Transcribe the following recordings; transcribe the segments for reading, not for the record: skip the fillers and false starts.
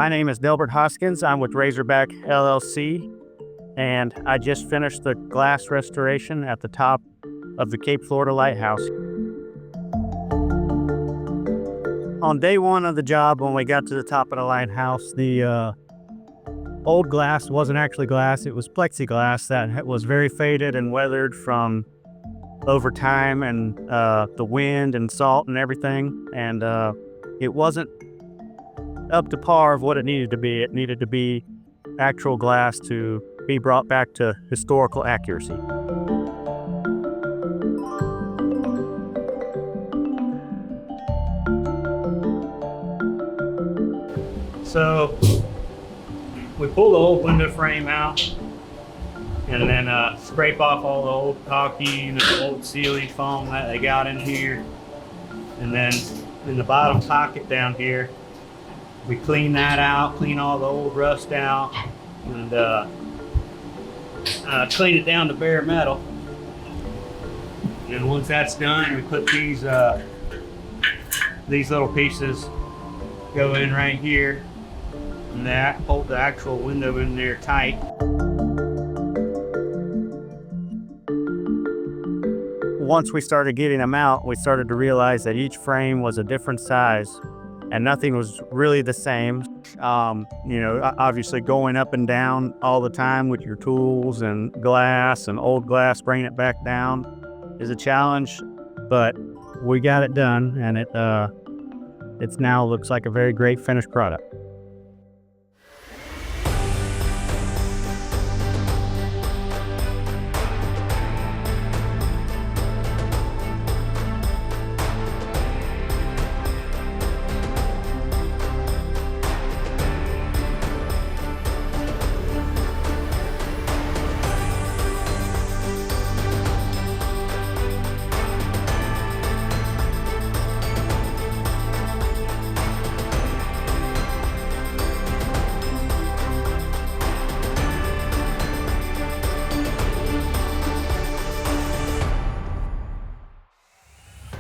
My name is Delbert Hoskins. I'm with Razorback LLC, and I just finished the glass restoration at the top of the Cape Florida Lighthouse. On day one of the job, when we got to the top of the lighthouse, the old glass wasn't actually glass, it was plexiglass that was very faded and weathered from over time and the wind and salt and everything, and it wasn't up to par of what it needed to be. It needed to be actual glass to be brought back to historical accuracy. So we pull the old window frame out and then scrape off all the old caulking and the old sealing foam that they got in here. And then in the bottom pocket down here, we clean that out, clean all the old rust out, and clean it down to bare metal. And once that's done, we put these little pieces go in right here, and that hold the actual window in there tight. Once we started getting them out, we started to realize that each frame was a different size and nothing was really the same. Obviously going up and down all the time with your tools and glass and old glass, bringing it back down is a challenge, but we got it done, and it now looks like a very great finished product.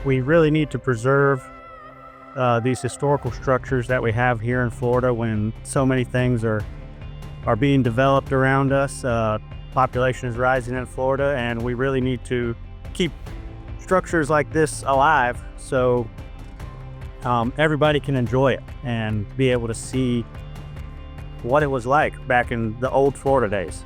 We really need to preserve these historical structures that we have here in Florida when so many things are being developed around us. Population is rising in Florida, and we really need to keep structures like this alive so everybody can enjoy it and be able to see what it was like back in the old Florida days.